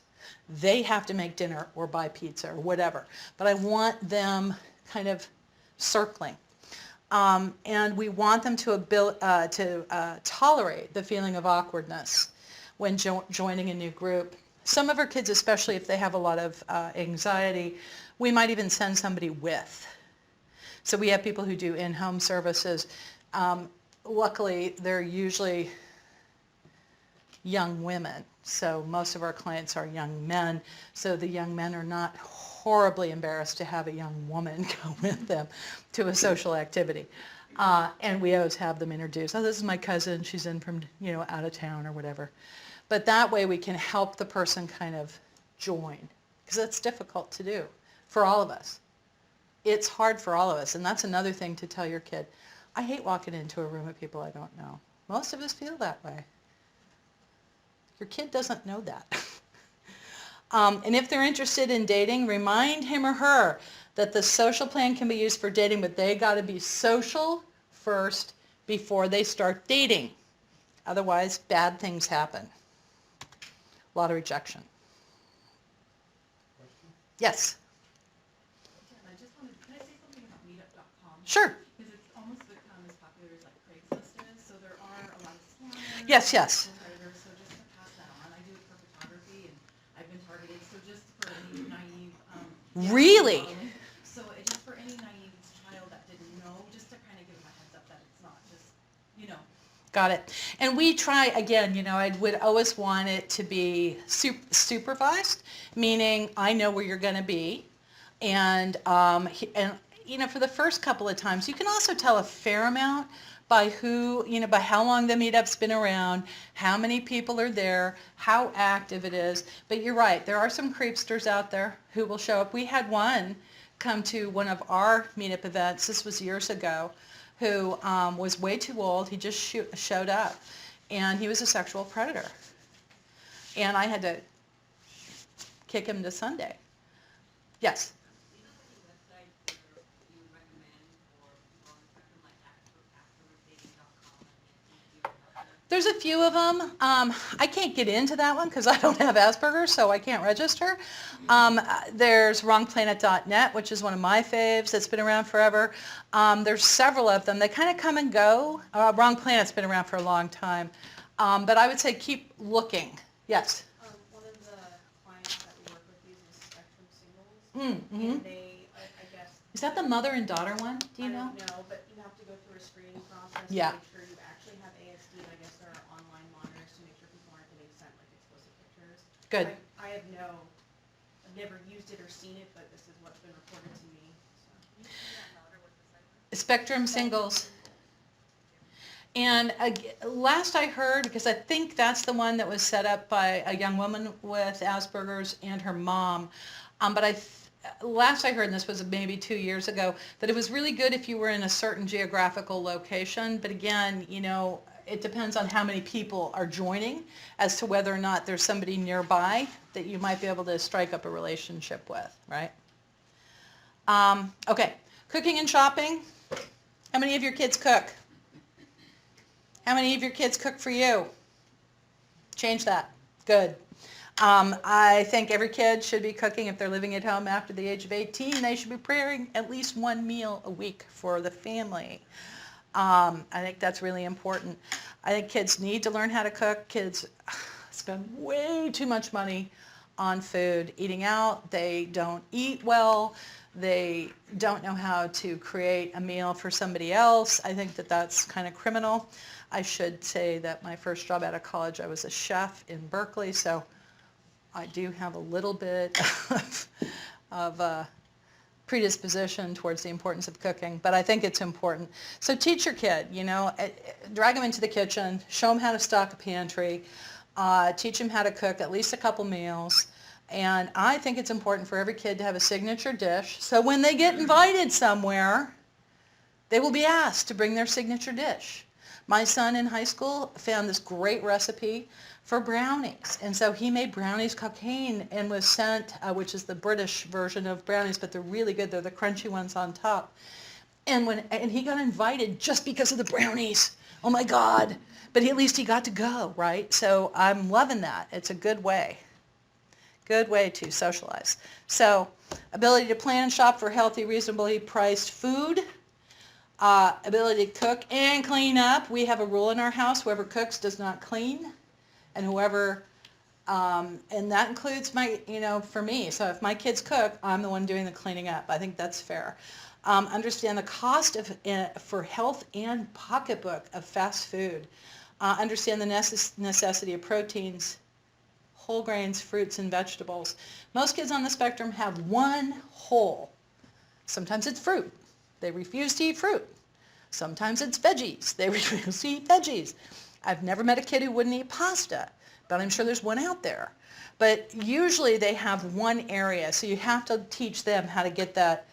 They have to make dinner or buy pizza or whatever. But I want them kind of circling. And we want them to tolerate the feeling of awkwardness when joining a new group. Some of our kids, especially if they have a lot of anxiety, we might even send somebody with. So we have people who do in-home services. Luckily, they're usually young women. So most of our clients are young men. So the young men are not horribly embarrassed to have a young woman go with them to a social activity. And we always have them introduced. Oh, this is my cousin. She's in from, you know, out of town or whatever. But that way we can help the person kind of join, because that's difficult to do for all of us. It's hard for all of us, and that's another thing to tell your kid. I hate walking into a room of people I don't know. Most of us feel that way. Your kid doesn't know that. And if they're interested in dating, remind him or her that the social plan can be used for dating, but they got to be social first before they start dating. Otherwise, bad things happen. A lot of rejection. Question? Yes. Jen, I just wanted, can I say something about meetup.com? Sure. Because it's almost become as popular as like Craigslist is, so there are a lot of scammers. Yes, yes. Competitors, so just to pass that on, I do it for photography and I've been targeted, so just for any naive. Really? So just for any naive child that didn't know, just to kind of give them a heads up that it's not just, you know. Got it. And we try, again, you know, I would always want it to be supervised, meaning I know where you're going to be. And, you know, for the first couple of times, you can also tell a fair amount by who, you know, by how long the meetup's been around, how many people are there, how active it is. But you're right, there are some creepsters out there who will show up. We had one come to one of our meetup events, this was years ago, who was way too old. He just showed up, and he was a sexual predator. And I had to kick him to Sunday. Yes? There's a few of them. I can't get into that one because I don't have Asperger's, so I can't register. There's wrongplanet.net, which is one of my faves that's been around forever. There's several of them. They kind of come and go. Wrong Planet's been around for a long time. But I would say keep looking. Yes? One of the clients that we work with uses Spectrum Singles, Mm-hmm. and they, I guess. Is that the mother and daughter one? Do you know? I don't know, but you have to go through a screening process Yeah. to make sure you actually have ASD, and I guess there are online monitors to make sure people aren't getting sent like explicit pictures. Good. I've never used it or seen it, but this is what's been reported to me, so. Spectrum Singles. And last I heard, because I think that's the one that was set up by a young woman with Asperger's and her mom, but last I heard, and this was maybe 2 years ago, that it was really good if you were in a certain geographical location. But again, it depends on how many people are joining as to whether or not there's somebody nearby that you might be able to strike up a relationship with, right? Okay, cooking and shopping. How many of your kids cook? How many of your kids cook for you? Change that. Good. I think every kid should be cooking if they're living at home after the age of 18. They should be preparing at least one meal a week for the family. I think that's really important. I think kids need to learn how to cook. Kids spend way too much money on food, eating out. They don't eat well. They don't know how to create a meal for somebody else. I think that that's kind of criminal. I should say that my first job out of college, I was a chef in Berkeley, so I do have a little bit of predisposition towards the importance of cooking, but I think it's important. So teach your kid, drag them into the kitchen, show them how to stock a pantry, teach them how to cook at least a couple meals. And I think it's important for every kid to have a signature dish, so when they get invited somewhere, they will be asked to bring their signature dish. My son in high school found this great recipe for brownies, and so he made brownies cocaine and was sent, which is the British version of brownies, but they're really good. They're the crunchy ones on top. And he got invited just because of the brownies. Oh my God! But at least he got to go, right? So I'm loving that. It's a good way to socialize. So ability to plan and shop for healthy, reasonably priced food. Ability to cook and clean up. We have a rule in our house: whoever cooks does not clean, and whoever, and that includes for me. So if my kids cook, I'm the one doing the cleaning up. I think that's fair. Understand the cost for health and pocketbook of fast food. Understand the necessity of proteins, whole grains, fruits, and vegetables. Most kids on the spectrum have one whole. Sometimes it's fruit. They refuse to eat fruit. Sometimes it's veggies. They refuse to eat veggies. I've never met a kid who wouldn't eat pasta, but I'm sure there's one out there. But usually they have one area, so you have to teach them how to get that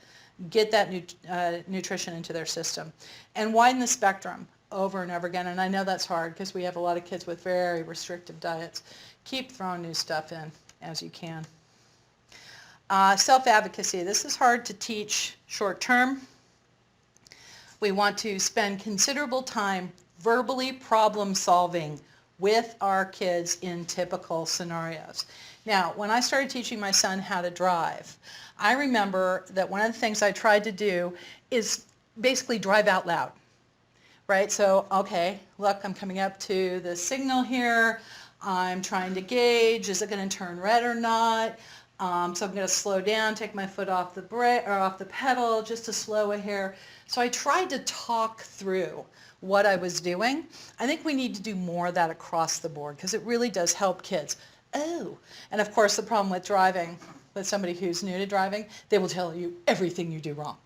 nutrition into their system. And widen the spectrum over and over again. And I know that's hard because we have a lot of kids with very restrictive diets. Keep throwing new stuff in as you can. Self-advocacy. This is hard to teach short term. We want to spend considerable time verbally problem solving with our kids in typical scenarios. Now, when I started teaching my son how to drive, I remember that one of the things I tried to do is basically drive out loud, right? So, okay, look, I'm coming up to the signal here. I'm trying to gauge, is it going to turn red or not? So I'm going to slow down, take my foot off the brake or off the pedal just to slow a hair. So I tried to talk through what I was doing. I think we need to do more of that across the board because it really does help kids. Oh, and of course the problem with driving, with somebody who's new to driving, they will tell you everything you do wrong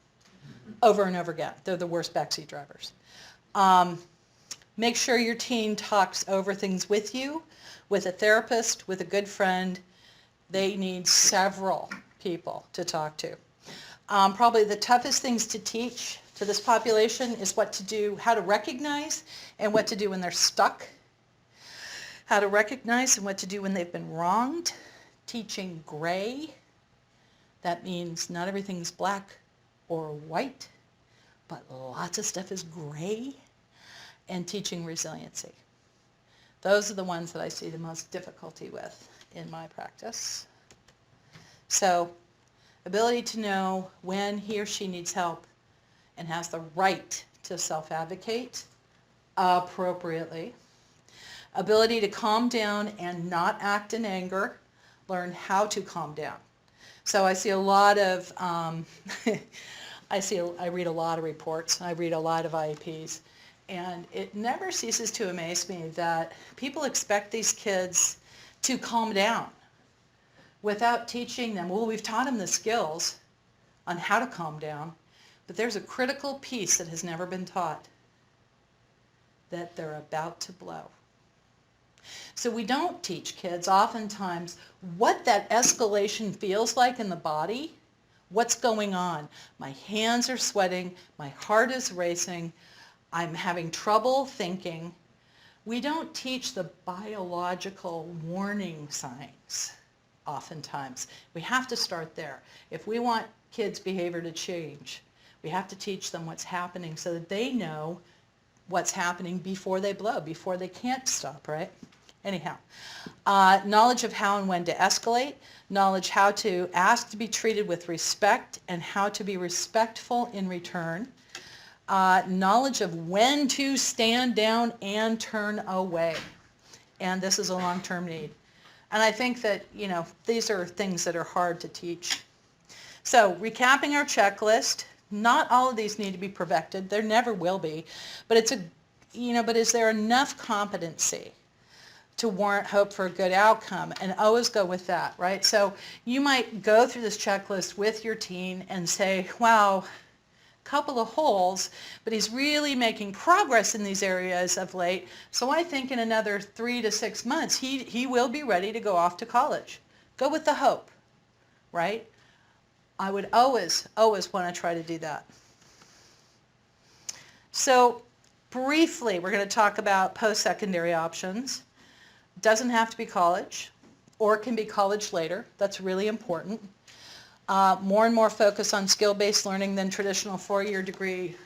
over and over again. They're the worst backseat drivers. Make sure your teen talks over things with you, with a therapist, with a good friend. They need several people to talk to. Probably the toughest things to teach to this population is what to do, how to recognize and what to do when they're stuck, how to recognize and what to do when they've been wronged, teaching gray. That means not everything's black or white, but lots of stuff is gray, and teaching resiliency. Those are the ones that I see the most difficulty with in my practice. So, ability to know when he or she needs help and has the right to self-advocate appropriately. Ability to calm down and not act in anger. Learn how to calm down. So I see a lot of, I read a lot of reports. I read a lot of IEPs. And it never ceases to amaze me that people expect these kids to calm down without teaching them. Well, we've taught them the skills on how to calm down, but there's a critical piece that has never been taught, that they're about to blow. So we don't teach kids oftentimes what that escalation feels like in the body What's going on? My hands are sweating, my heart is racing, I'm having trouble thinking. We don't teach the biological warning signs oftentimes. We have to start there. If we want kids' behavior to change, we have to teach them what's happening so that they know what's happening before they blow, before they can't stop, right? Anyhow, knowledge of how and when to escalate, knowledge how to ask to be treated with respect and how to be respectful in return, knowledge of when to stand down and turn away. And this is a long-term need. And I think that, these are things that are hard to teach. So recapping our checklist, not all of these need to be perfected. There never will be. But but is there enough competency to warrant hope for a good outcome? And always go with that, right? So you might go through this checklist with your teen and say, wow, couple of holes, but he's really making progress in these areas of late. So I think in another 3 to 6 months, he will be ready to go off to college. Go with the hope, right? I would always want to try to do that. So briefly, we're going to talk about post-secondary options. Doesn't have to be college, or it can be college later. That's really important. More and more focus on skill-based learning than traditional four-year degrees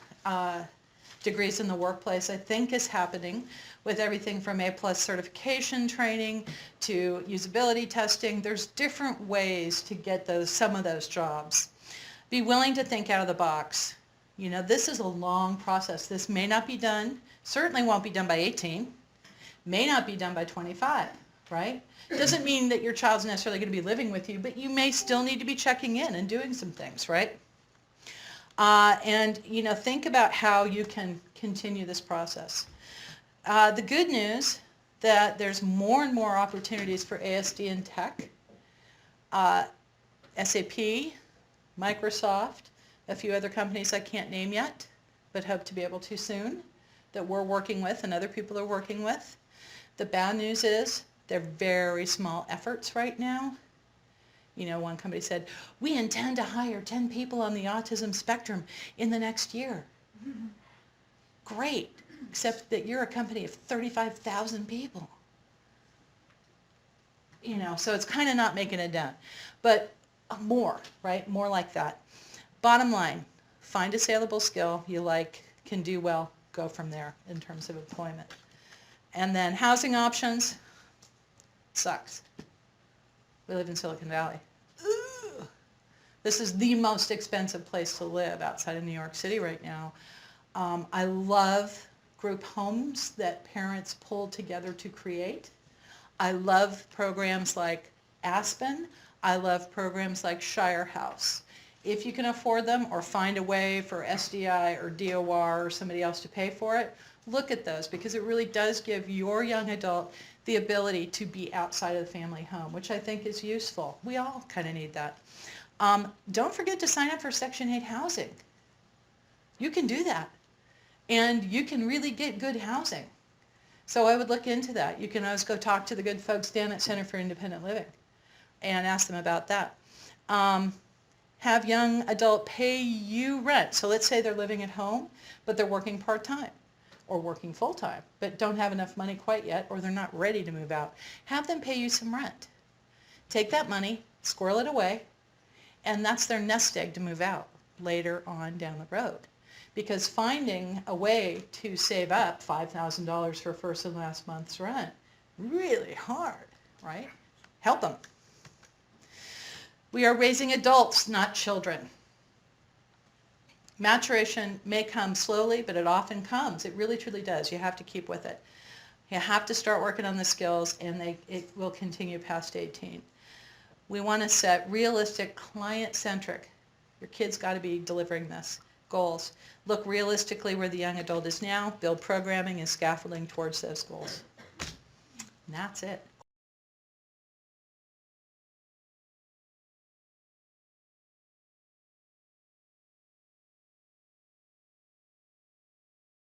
in the workplace, I think, is happening with everything from A+ certification training to usability testing. There's different ways to get some of those jobs. Be willing to think out of the box. This is a long process. This may not be done, certainly won't be done by 18, may not be done by 25, right? Doesn't mean that your child's necessarily going to be living with you, but you may still need to be checking in and doing some things, right? And think about how you can continue this process. The good news that there's more and more opportunities for ASD and tech. SAP, Microsoft, a few other companies I can't name yet, but hope to be able to soon, that we're working with and other people are working with. The bad news is they're very small efforts right now. One company said, we intend to hire 10 people on the autism spectrum in the next year. Great, except that you're a company of 35,000 people. So it's kind of not making a dent. But more, right? More like that. Bottom line, find a saleable skill you like, can do well, go from there in terms of employment. And then housing options, sucks. We live in Silicon Valley. Ooh. This is the most expensive place to live outside of New York City right now. I love group homes that parents pull together to create. I love programs like Aspen. I love programs like Shire House. If you can afford them or find a way for SDI or DOR or somebody else to pay for it, look at those, because it really does give your young adult the ability to be outside of the family home, which I think is useful. We all kind of need that. Don't forget to sign up for Section 8 housing. You can do that, and you can really get good housing. So I would look into that. You can always go talk to the good folks down at Center for Independent Living and ask them about that. Have young adult pay you rent. So let's say they're living at home, but they're working part-time or working full-time, but don't have enough money quite yet, or they're not ready to move out. Have them pay you some rent. Take that money, squirrel it away, and that's their nest egg to move out later on down the road. Because finding a way to save up $5,000 for first and last month's rent, really hard, right? Help them. We are raising adults, not children. Maturation may come slowly, but it often comes. It really, truly does. You have to keep with it. You have to start working on the skills, and it will continue past 18. We want to set realistic, client-centric, your kid's got to be delivering this, goals. Look realistically where the young adult is now, build programming and scaffolding towards those goals. And that's it.